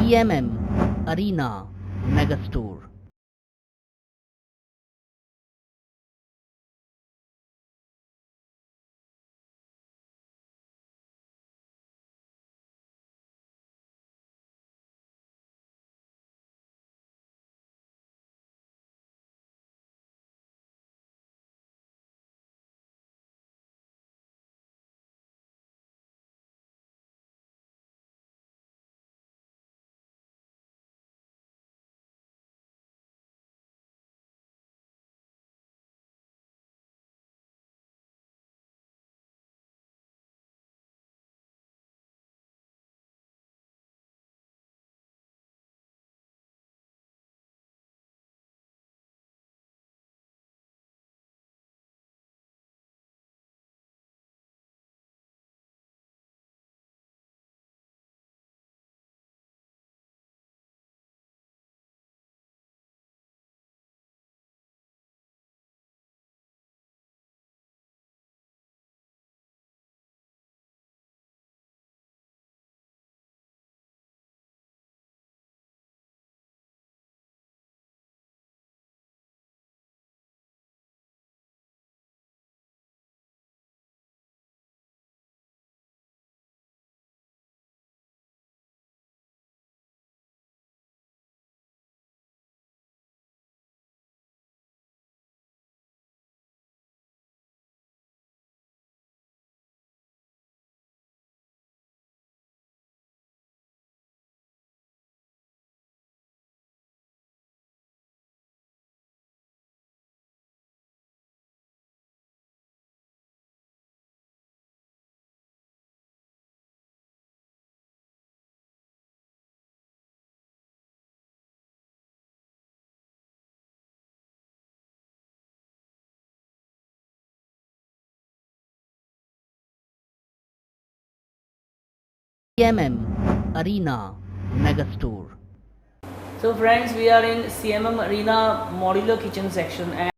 CMM Arena Megastore. CMM Arena Megastore. So friends, we are in CMM Arena modular kitchen section, and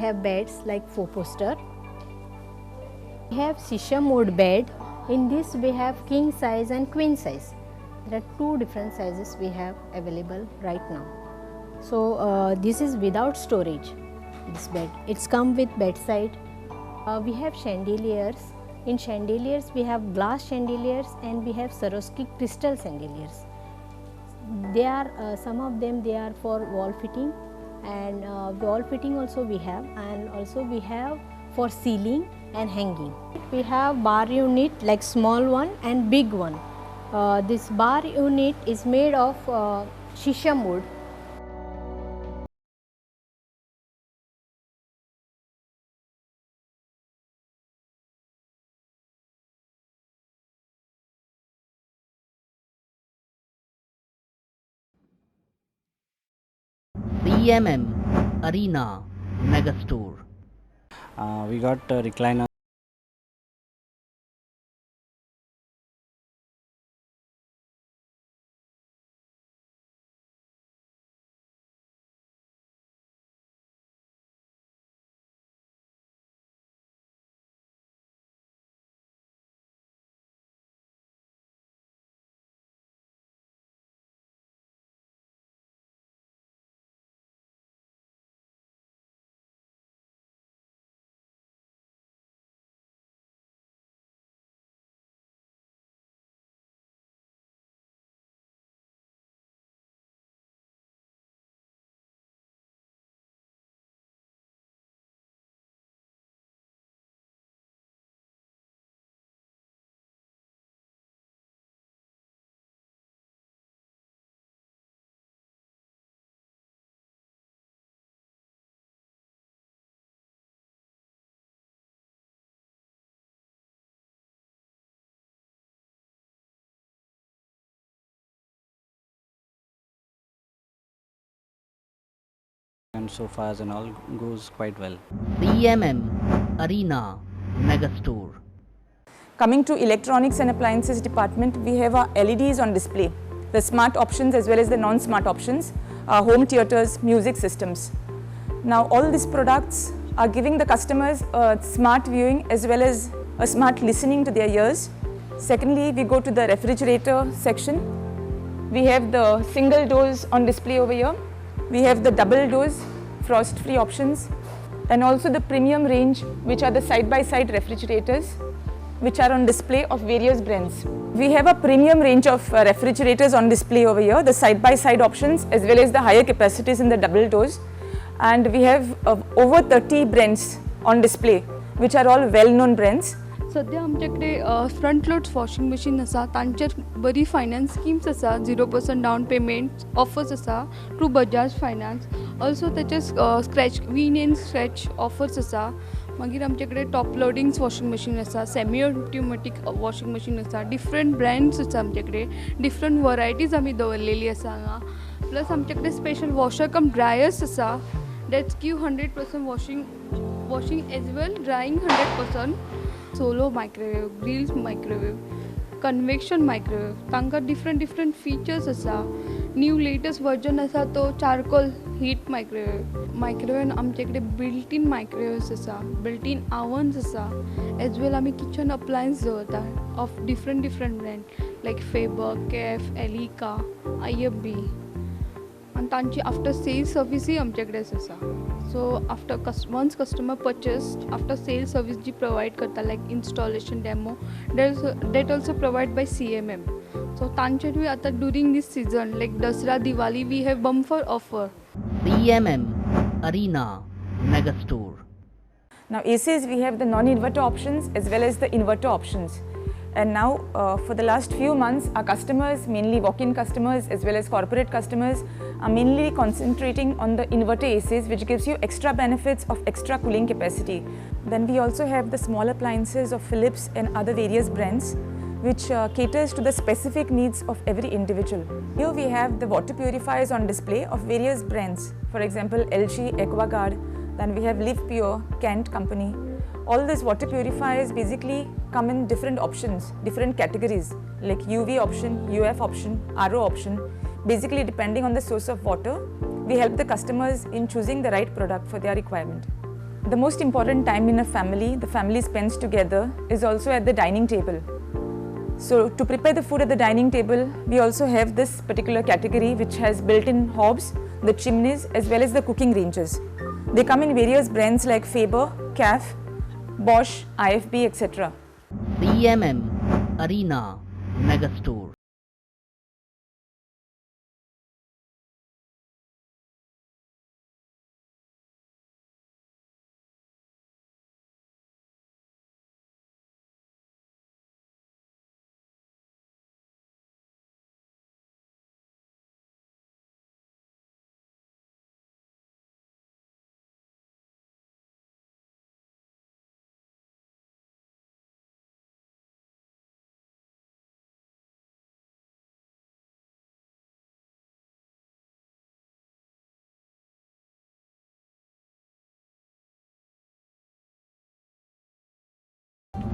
have beds like 4-poster. We have Shisha mode bed. In this we have king size and queen size. There are 2 different sizes we have available right now. So this is without storage, this bed. It's come with bedside. We have chandeliers. In chandeliers we have glass chandeliers and we have Swarovski crystal chandeliers. They are some of them they are for wall fitting, and wall fitting also we have, and also we have for ceiling and hanging. We have bar unit like small one and big one. This bar unit is made of shisha wood. CMM Arena Megastore. We got a recliner. And sofas and all goes quite well. CMM Arena Megastore. Coming to electronics and appliances department, we have our LEDs on display, the smart options as well as the non-smart options, home theaters, music systems. Now all these products are giving the customers a smart viewing as well as a smart listening to their ears. Secondly, we go to the refrigerator section. We have the single doors on display over here. We have the double doors, frost-free options, and also the premium range, which are the side-by-side refrigerators, which are on display of various brands. We have a premium range of refrigerators on display over here, the side-by-side options as well as the higher capacities in the double doors. And we have over 30 brands on display, which are all well-known brands. सध्या आमच्याकडे front load washing machine आसा, तांचेर बरी finance schemes आसा, 0% down payment offers आसा through Bajaj finance. Also तेचे scratch win and scratch offers आसा. मागीर आमच्याकडे टॉप लोडिंग्स वॉशिंग मशीन आसा, सेमी ऑटोमॅटीक वॉशिंग मशीन आसा, डिफरंट ब्रँड्स आसा आमच्याकडे, डिफरंट वरायटीज आमी दवरलेली आसा हांगा. प्लस आमच्याकडे स्पेशल वॉशर कम ड्रायर्स आसा that's give 100% washing as well drying 100%. Solo microwave, grills microwave, convection microwave, तांकां डिफरंट फीचर्स आसा. न्यू लेटस्ट वर्जन आसा तो चारकोल हीट मायक्रोवेव आमचे कडेन बिल्ट इन मायक्रोवेव्स आसा, बिल्ट इन आवन्स आसा. एज वेल आमी किचन अप्लायन्स दवरता of different brand like Faber, Kaff, Elica, IFB. आनी तांची आफ्टर सेल सर्विसूय आमचे कडेन आसा. So after once customer purchase after sale service जी प्रोवायड करता like installation demo date also provide by CMM. So तांचेरूय आतां during this season like Dussehra, Diwali we have bumper offer. CMM Arena Megastore. Now ACs, we have the non-inverter options as well as the inverter options. And now for the last few months, our customers, mainly walk-in customers as well as corporate customers, are mainly concentrating on the inverter ACs, which gives you extra benefits of extra cooling capacity. Then we also have the small appliances of Philips and other various brands, which caters to the specific needs of every individual. Here we have the water purifiers on display of various brands. For example, LG, AquaGuard. Then we have Live Pure, Kent company. All these water purifiers basically come in different options, different categories like UV option, UF option, RO option. Basically depending on the source of water, we help the customers in choosing the right product for their requirement. The most important time in a family, the family spends together, is also at the dining table. So to prepare the food at the dining table, we also have this particular category which has built-in hobs, the chimneys as well as the cooking ranges. They come in various brands like Faber, CAF, Bosch, IFB, etc. CMM Arena Megastore.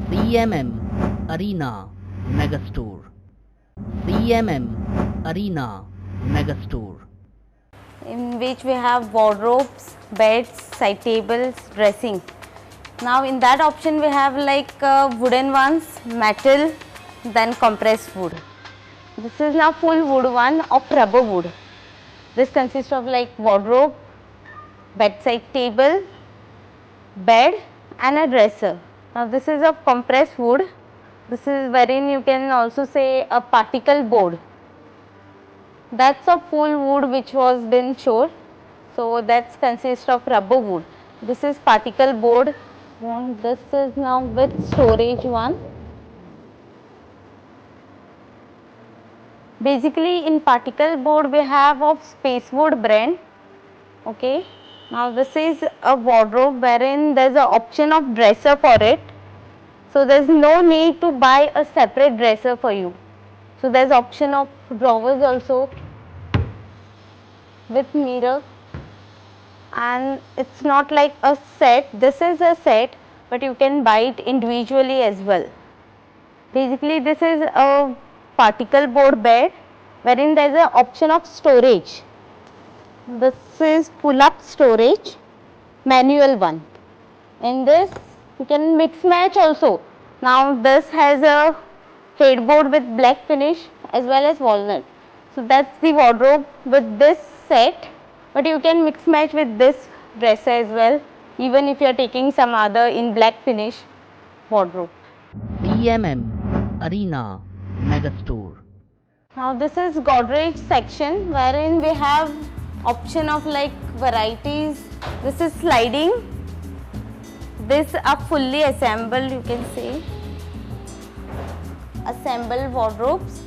CMM Arena Megastore. CMM Arena Megastore. In which we have wardrobes, beds, side tables, dressing. Now in that option we have like wooden ones, metal, then compressed wood. This is now full wood one of rubber wood. This consists of like wardrobe, bedside table, bed and a dresser. Now this is of compressed wood. This is wherein you can also say a particle board. That's a full wood which was been shown. So that consists of rubber wood. This is particle board. This is now with storage one. Basically in particle board we have of Spacewood brand. Okay. Now this is a wardrobe wherein there is an option of dresser for it. So there is no need to buy a separate dresser for you. So there is option of drawers also with mirror, and it's not like a set. This is a set, but you can buy it individually as well. Basically this is a particle board bed wherein there is an option of storage. This is pull up storage, manual one. In this you can mix match also. Now this has a headboard with black finish as well as walnut. So that's the wardrobe with this set, but you can mix match with this dresser as well, even if you are taking some other in black finish wardrobe. CMM Arena Megastore. Now this is Godrej section wherein we have option of like varieties. This is sliding. This are fully assembled, you can say. Assembled wardrobes.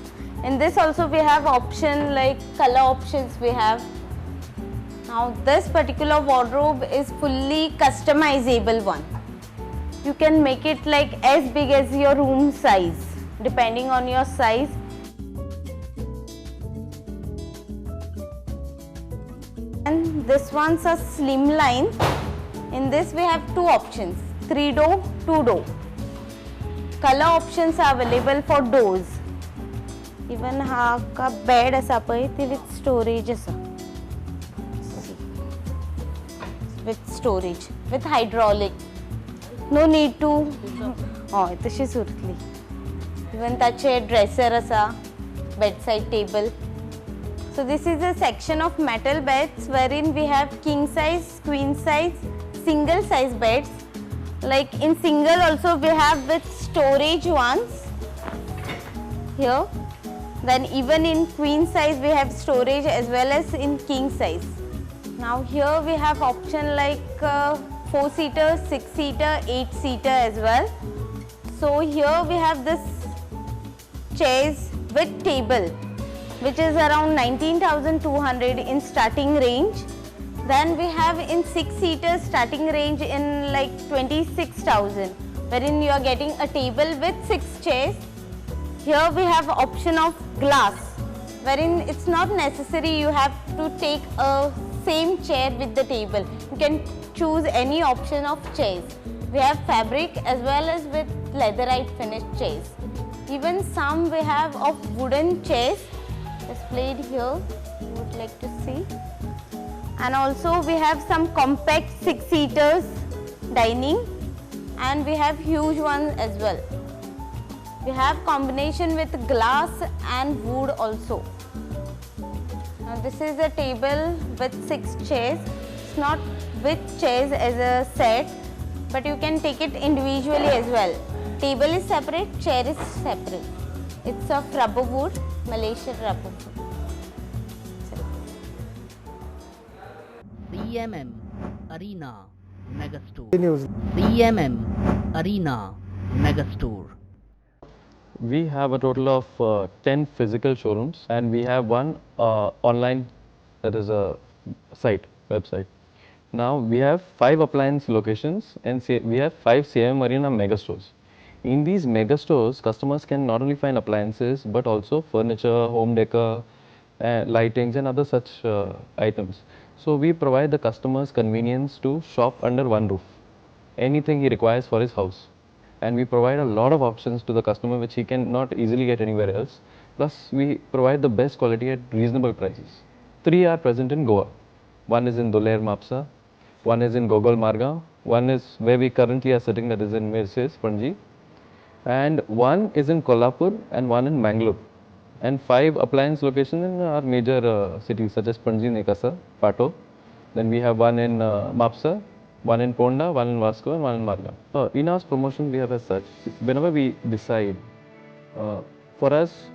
In this also we have option like color options we have. Now this particular wardrobe is fully customizable one. You can make it like as big as your room size, depending on your size. And this one's a slim line. In this we have two options, 3-door, 2-door. Color options are available for doors. Even हा का bed असा पळय ते with storage असा. With storage, with hydraulic. No need to. Oh, तशीच उरतली. Even ताचे dresser असा, bedside table. So this is a section of metal beds wherein we have king size, queen size, single size beds. Like in single also we have with storage ones here. Then even in queen size we have storage as well as in king size. Now here we have option like 4-seater, 6-seater, 8-seater as well. So here we have this chairs with table, which is around 19,200 in starting range. Then we have in 6-seater starting range in like 26,000, wherein you are getting a table with 6 chairs. Here we have option of glass, wherein it's not necessary you have to take a same chair with the table. You can choose any option of chairs. We have fabric as well as with leatherite finished chairs. Even some we have of wooden chairs displayed here, you would like to see. And also we have some compact 6-seaters dining, and we have huge one as well. We have combination with glass and wood also. Now this is a table with 6 chairs. It's not with chairs as a set, but you can take it individually as well. Table is separate, chair is separate. It's of rubber wood, Malaysian rubber wood. CMM Arena Megastore. CMM Arena Megastore. We have a total of 10 physical showrooms, and we have one online, that is a website. Now we have 5 appliance locations, and we have 5 CMM Arena mega stores. In these mega stores, customers can not only find appliances but also furniture, home decor, lightings and other such items. So we provide the customers convenience to shop under one roof, anything he requires for his house. And we provide a lot of options to the customer which he can not easily get anywhere else. Plus we provide the best quality at reasonable prices. 3 are present in Goa. One is in Duler Mapsa, one is in Gogol Margaon, one is where we currently are sitting, that is in Mirses, Panji, and one is in Kolhapur and one in Mangalore. And 5 appliance locations in our major cities such as Panji, Nekasa, Pato. Then we have one in Mapsa, one in Ponda, one in Vasco and one in Marga. In our promotion we have as such, whenever we decide, for us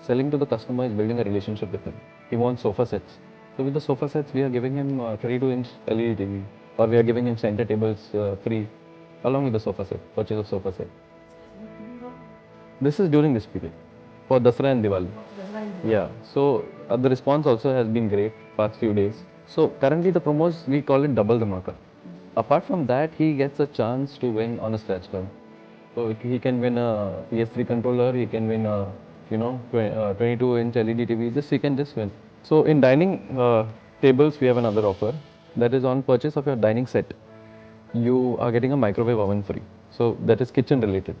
selling to the customer is building a relationship with him. He wants sofa sets. So with the sofa sets we are giving him 32-inch LED TV, or we are giving him center tables free along with the sofa set, purchase of sofa set. This is during this period for Dasra and Diwali. Yeah, so the response also has been great past few days. So currently the promos, we call it double dhamaka. Apart from that, he gets a chance to win on a scratch card. So he can win a PS3 controller, he can win a 22-inch LED TV. He can just win. So in dining tables, we have another offer, that is on purchase of your dining set, you are getting a microwave oven free. So that is kitchen related.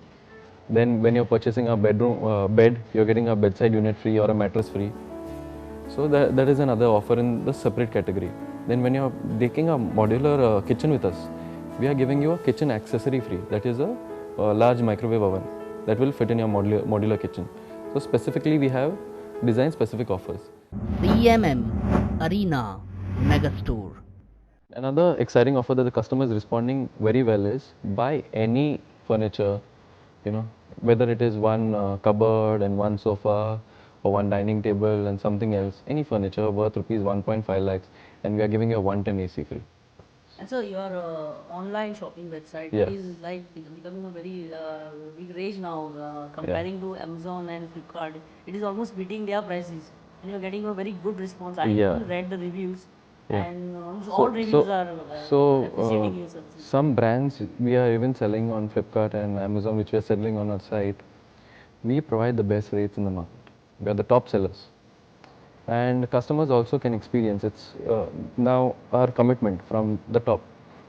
Then when you're purchasing a bedroom bed, you're getting a bedside unit free or a mattress free. So that is another offer in the separate category. Then when you're taking a modular kitchen with us, we are giving you a kitchen accessory free. That is a large microwave oven that will fit in your modular kitchen. So specifically we have design specific offers. CMM Arena Megastore. Another exciting offer that the customer is responding very well is buy any furniture, whether it is one cupboard and one sofa, or one dining table and something else, any furniture worth rupees 1.5 lakhs, and we are giving you a 110 AC free. And so your online shopping website Yes. is like becoming a very big rage now, comparing to Amazon and Flipkart. It is almost beating their prices, and you're getting a very good response. I even read the reviews, and almost all reviews are appreciating your services. Some brands we are even selling on Flipkart and Amazon, which we are selling on our site. We provide the best rates in the market. We are the top sellers, and customers also can experience. It's now our commitment from the top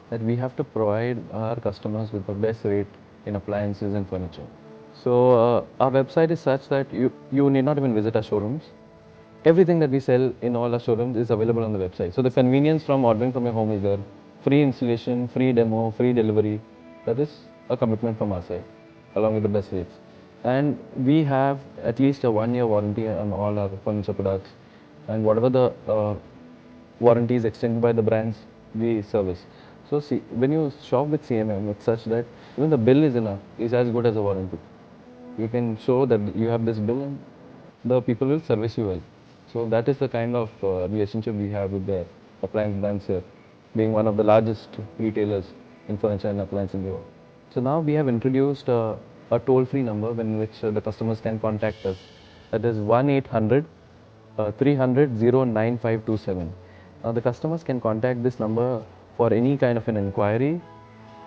that we have to provide our customers with the best rate in appliances and furniture. So our website is such that you need not even visit our showrooms. Everything that we sell in all our showrooms is available on the website. So the convenience from ordering from your home is there. Free installation, free demo, free delivery. That is a commitment from our side, along with the best rates. And we have at least a 1-year warranty on all our furniture products, and whatever the warranty is extended by the brands, we service. So see, when you shop with CMM, it's such that even the bill is as good as a warranty. You can show that you have this bill and the people will service you well. So that is the kind of relationship we have with the appliance brands here, being one of the largest retailers in furniture and appliance in the world. So now we have introduced a toll-free number in which the customers can contact us. That is 1-800-300-09527. Now the customers can contact this number for any kind of an inquiry,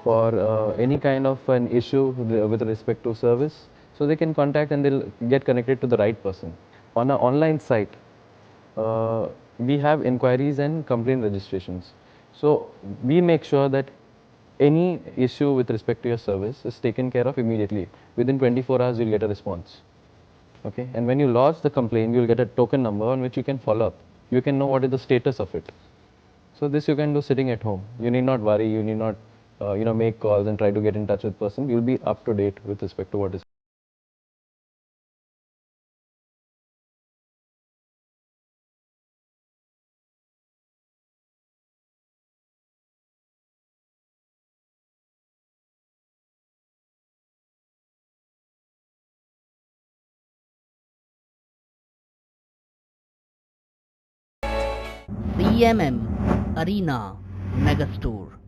for any kind of an issue with respect to service. So they can contact and they'll get connected to the right person. On our online site, we have inquiries and complaint registrations. So we make sure that any issue with respect to your service is taken care of immediately. Within 24 hours, you'll get a response. Okay, and when you lodge the complaint, you'll get a token number on which you can follow up. You can know what is the status of it. So this you can do sitting at home. You need not worry. You need not make calls and try to get in touch with person, you'll be up to date with respect to what is. CMM Arena Megastore.